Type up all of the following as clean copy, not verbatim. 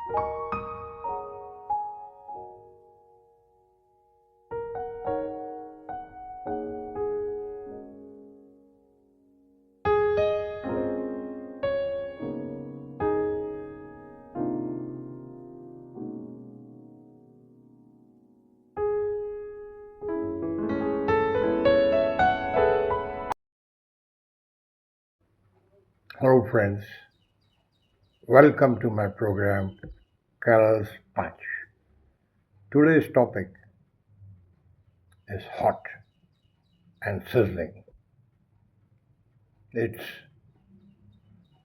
Hello friends, welcome to my program Colors Punch. Today's topic is hot and sizzling. It's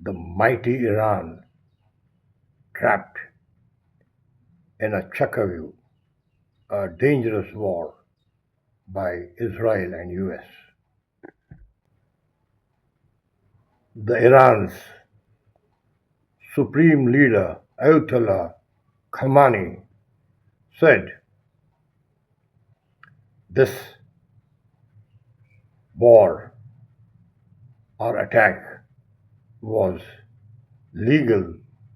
the mighty Iran trapped in a Chakravyuh, a dangerous war by Israel and US. The Iran's supreme leader Ayatollah Khamenei said this war or attack was legal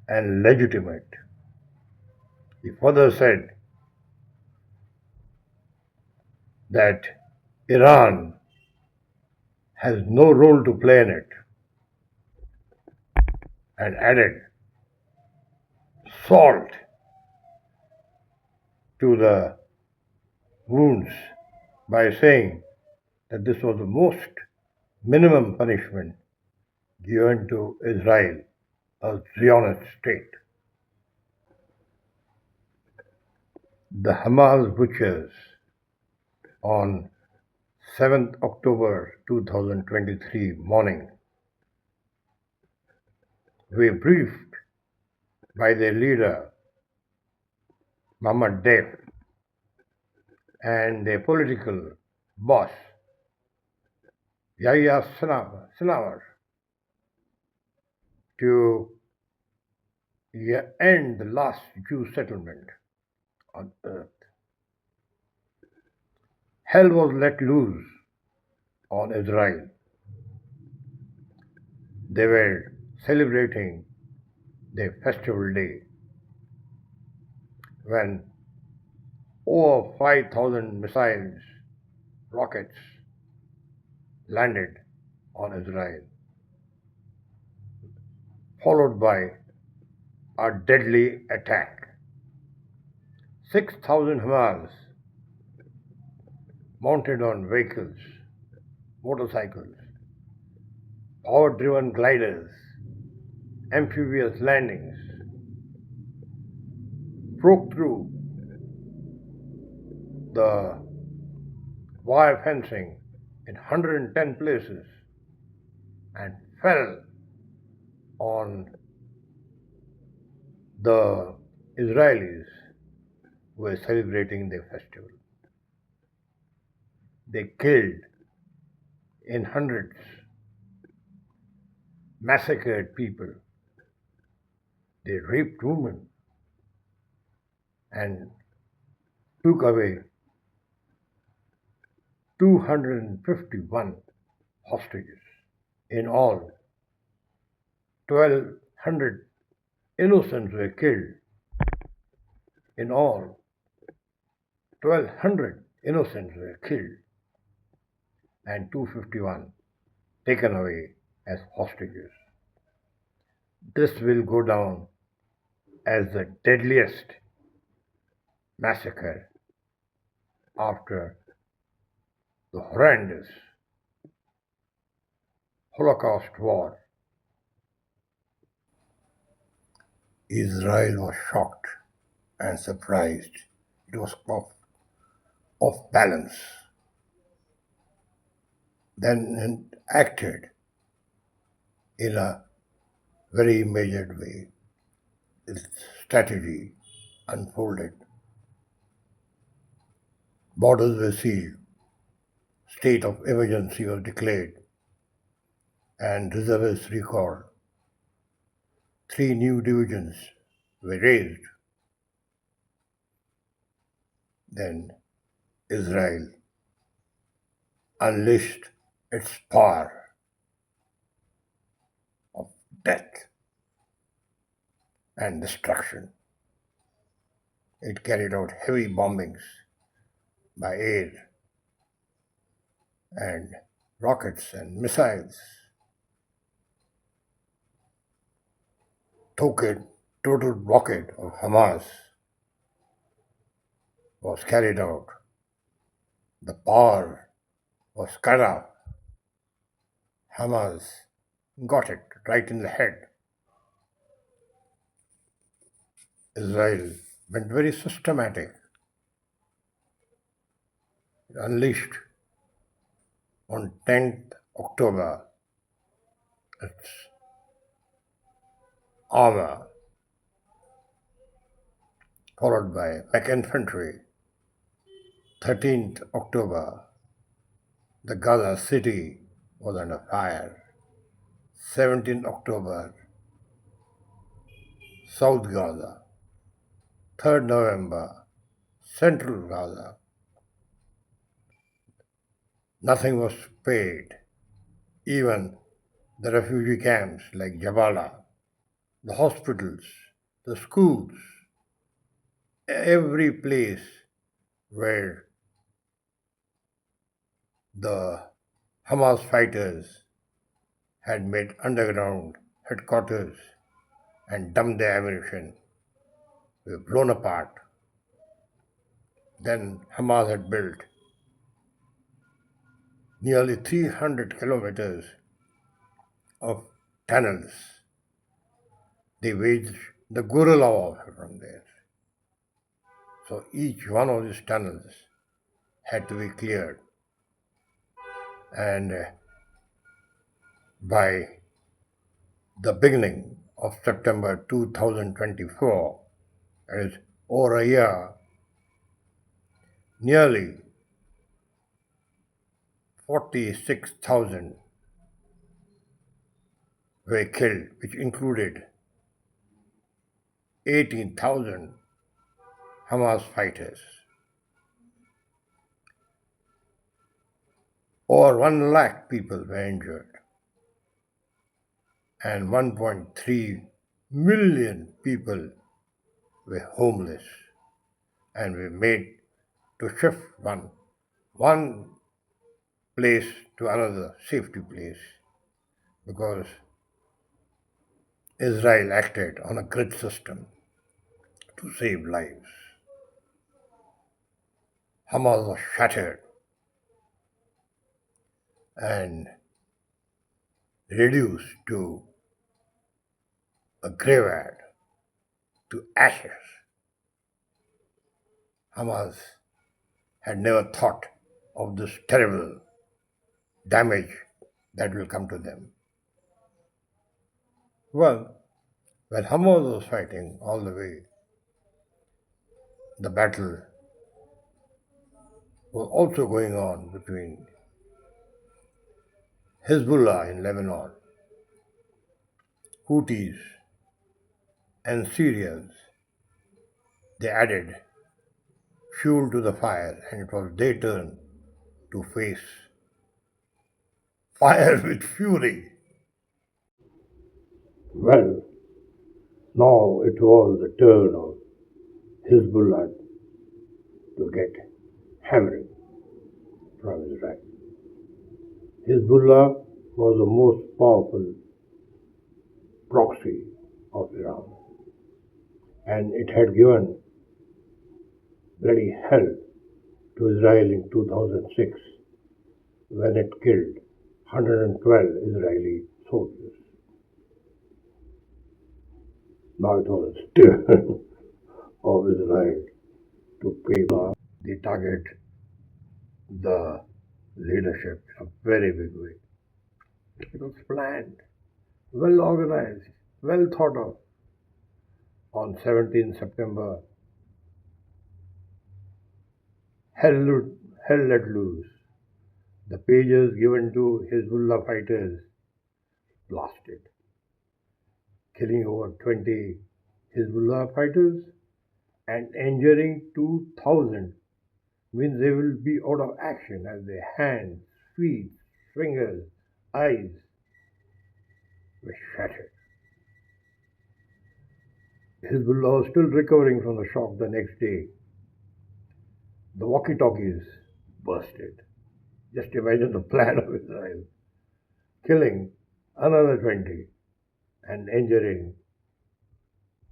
and legitimate. He further said that Iran has no role to play in it and added salt to the wounds by saying that this was the most minimum punishment given to Israel, a zionist state. The Hamas butchers on 7th October 2023 morning were briefed by their leader Mohammed Deif and their political boss Yahya Sinawar to end the last Jew settlement on earth. Hell was let loose on Israel. They were celebrating their festival day when over 5,000 missiles, rockets landed on Israel, followed by a deadly attack. 6,000 Hamas mounted on vehicles, motorcycles, power-driven gliders, amphibious landings, broke through the wire fencing in 110 places and fell on the Israelis who were celebrating their festival. They killed in hundreds, massacred people. They raped women and took away 251 hostages. In all, 1,200 innocents were killed. In all, 1,200 innocents were killed and 251 taken away as hostages. This will go down as the deadliest massacre after the horrendous Holocaust war. Israel was shocked and surprised. It was off balance. Then acted in a very measured way. Its strategy unfolded. Borders were sealed. State of emergency was declared and reservists recalled. 3 new divisions were raised. Then Israel unleashed its power of death and destruction. It carried out heavy bombings by air and rockets and missiles. Total blockade of Hamas was carried out. The power was cut off. Hamas got it right in the head. Israel went very systematic. It unleashed on 10th October its armor, followed by mech infantry. 13th October, the Gaza city was under fire. 17th October, South Gaza. 3rd November, Central Gaza. Nothing was spared. Even the refugee camps like Jabalia, the hospitals, the schools, every place where the Hamas fighters had made underground headquarters and dumped their ammunition were blown apart. Then Hamas had built nearly 300 kilometers of tunnels. They waged the guerrilla warfare from there. So each one of these tunnels had to be cleared. And by the beginning of September 2024, that is over a year, nearly 46,000 were killed, which included 18,000 Hamas fighters. Over 1 lakh people were injured, and 1.3 million people were homeless and were made to shift one place to another safety place because Israel acted on a grid system to save lives. Hamas was shattered and reduced to a graveyard, to ashes. Hamas had never thought of this terrible damage that will come to them. Well, when Hamas was fighting all the way, the battle was also going on between Hezbollah in Lebanon, Houthis and Syrians. They added fuel to the fire, and it was their turn to face fire with fury. Well, now it was the turn of Hezbollah to get hammering from Israel. Hezbollah was the most powerful proxy of Iran, and it had given bloody hell to Israel in 2006 when it killed 112 Israeli soldiers. Now it was a turn of Israel to pay back. They target the leadership in a very big way. It was planned, well organized, well thought of. On 17 September, hell let loose. The pages given to Hezbollah fighters blasted, killing over 20 Hezbollah fighters and injuring 2,000. Means they will be out of action as their hands, feet, fingers, eyes were shattered. Hezbollah was still recovering from the shock the next day. The walkie-talkies bursted. Just imagine the plan of Israel. Killing another 20 and injuring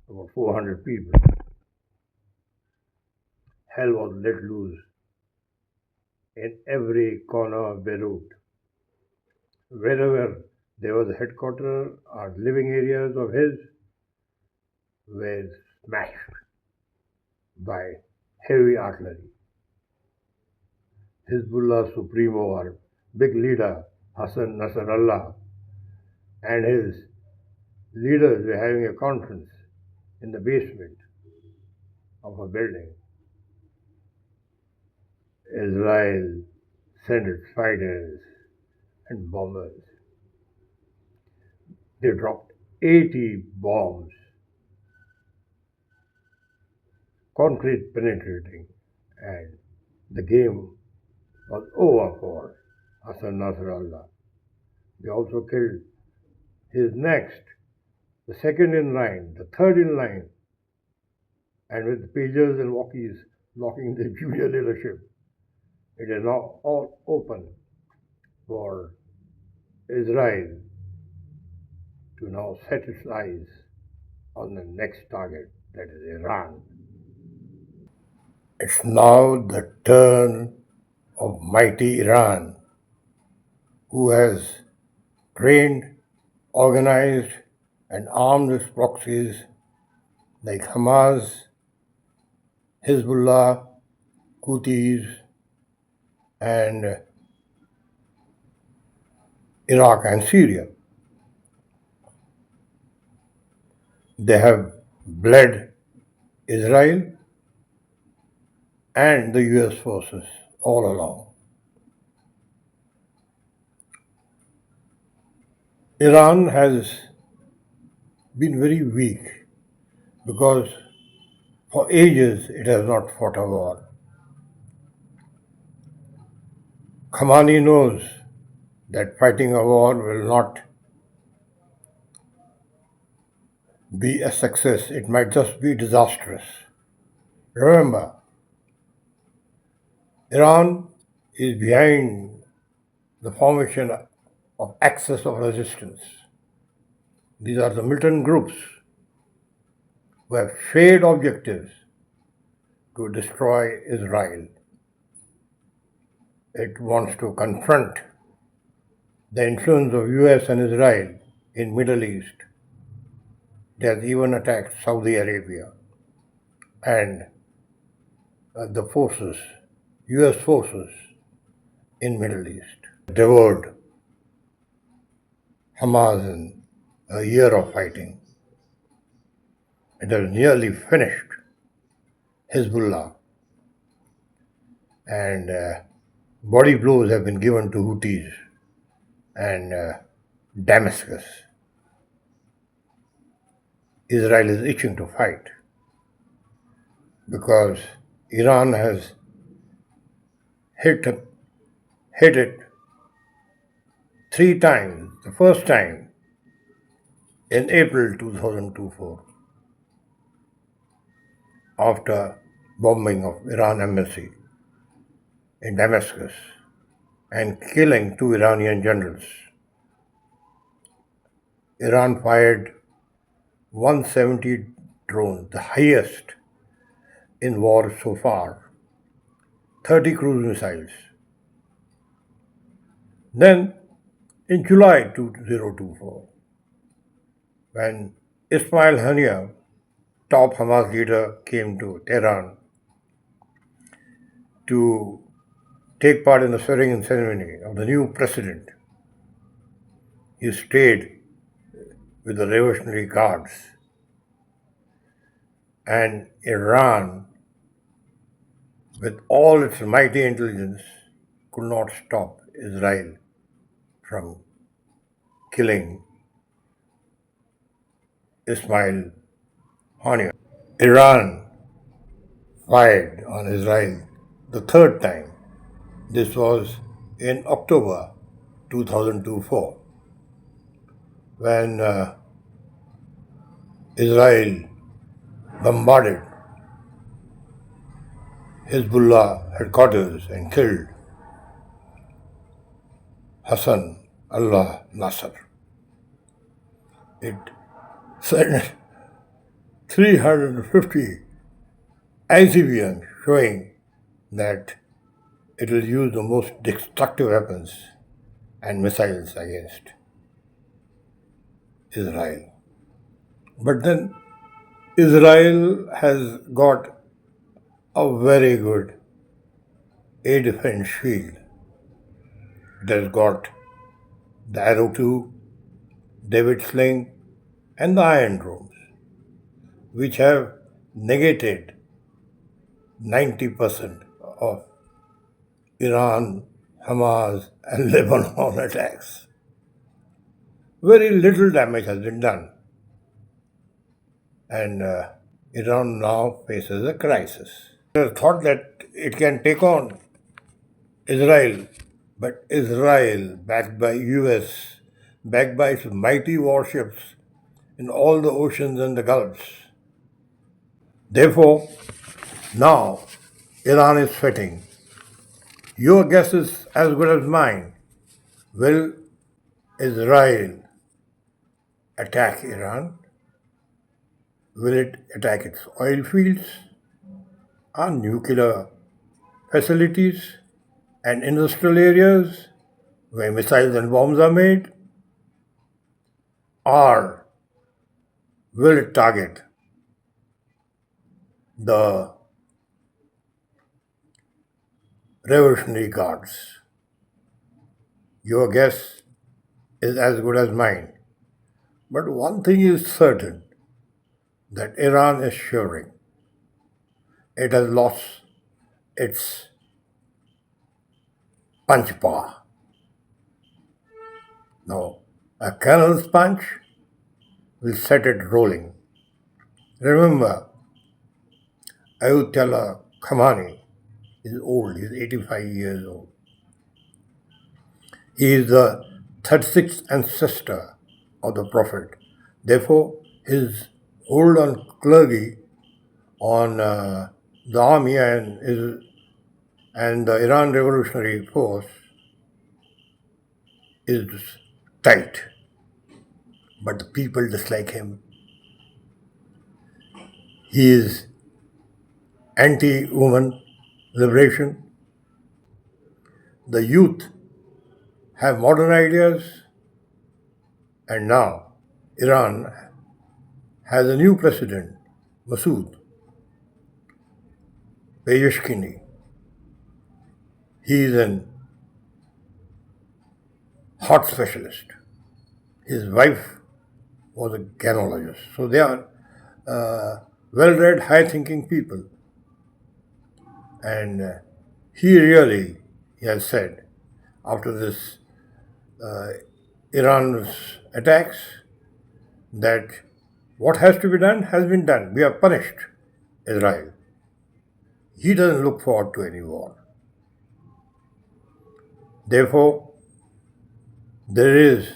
about 400 people. Hell was let loose in every corner of Beirut. Wherever there was a headquarters or living areas of his were smashed by heavy artillery. Hezbollah Supremo or big leader Hassan Nasrallah and his leaders were having a conference in the basement of a building. Israel sent its fighters and bombers. They dropped 80 bombs, concrete penetrating, and the game was over for Hassan Nasrallah. They also killed his next, the second in line, the third in line, and with pagers and walkies blocking the junior leadership. It is now all open for Israel to now set its eyes on the next target, that is Iran. It's now the turn of mighty Iran, who has trained, organized, and armed its proxies like Hamas, Hezbollah, Houthis, and Iraq and Syria. They have bled Israel and the US forces all along. Iran has been very weak because for ages it has not fought a war. Khamenei knows that fighting a war will not be a success, it might just be disastrous. Remember, Iran is behind the formation of axis of resistance. These are the militant groups who have shared objectives to destroy Israel. It wants to confront the influence of US and Israel in Middle East. It has even attacked Saudi Arabia and the forces, US forces in Middle East. Devoured Hamas in a year of fighting. It has nearly finished Hezbollah, and body blows have been given to Houthis and Damascus. Israel is itching to fight because Iran has hit it 3 times. The first time in April 2024 after bombing of Iran embassy in Damascus and killing 2 Iranian generals. Iran fired 170 drones, the highest in war so far, 30 cruise missiles. Then, in July 2024, when Ismail Haniyeh, top Hamas leader, came to Tehran to take part in the swearing-in ceremony of the new president, he stayed with the Revolutionary Guards, and Iran, with all its mighty intelligence, could not stop Israel from killing Ismail Haniyeh. Iran fired on Israel the third time. This was in October 2024 when Israel bombarded Hezbollah headquarters and killed Hassan Allah Nasser. It sent 350 ICBMs showing that it will use the most destructive weapons and missiles against Israel. But then Israel has got a very good air defense shield. It has got the Arrow 2, David Sling, and the Iron Drones, which have negated 90% of Iran, Hamas, and Lebanon attacks. Very little damage has been done, and Iran now faces a crisis. It is thought that it can take on Israel, but Israel, backed by US, backed by its mighty warships in all the oceans and the gulfs. Therefore, now Iran is sweating. Your guess is as good as mine. Will Israel attack Iran? Will it attack its oil fields, our nuclear facilities, and industrial areas where missiles and bombs are made? Or will it target the Revolutionary Guards? Your guess is as good as mine. But one thing is certain, that Iran is shivering. It has lost its punch power. Now, a cannon's punch will set it rolling. Remember, Ayatollah Khamenei is old, he is 85 years old. He is the 36th ancestor of the Prophet. Therefore, his hold on clergy, on the army and the Iran Revolutionary Force is tight. But the people dislike him. He is anti-woman liberation. The youth have modern ideas, and now Iran has a new president, Masoud Pezeshkian. He is an heart specialist. His wife was a gynecologist. So they are well-read, high-thinking people. And he has said, after this Iran's attacks, that what has to be done has been done. We have punished Israel. He doesn't look forward to any war. Therefore, there is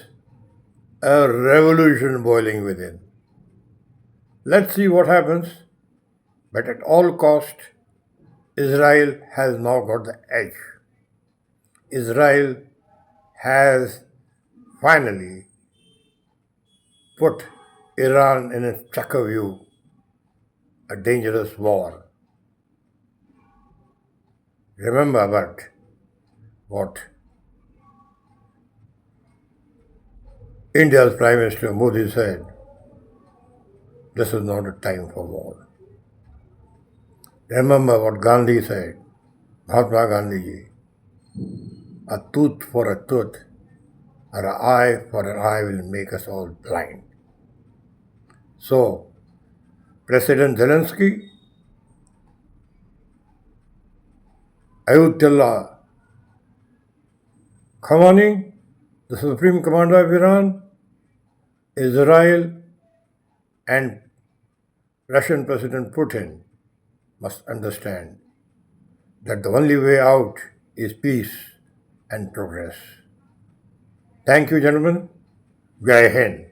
a revolution boiling within. Let's see what happens. But at all cost, Israel has now got the edge. Israel has finally put Iran in its Chakravyuh, a dangerous war. Remember about what India's Prime Minister Modi said, this is not a time for war. Remember what Gandhi said, Mahatma Gandhi ji, a tooth for a tooth or an eye for an eye will make us all blind. So, President Zelensky, Ayatollah Khamenei, the Supreme Commander of Iran, Israel, and Russian President Putin must understand that the only way out is peace and progress. Thank you, gentlemen. Jai Hind.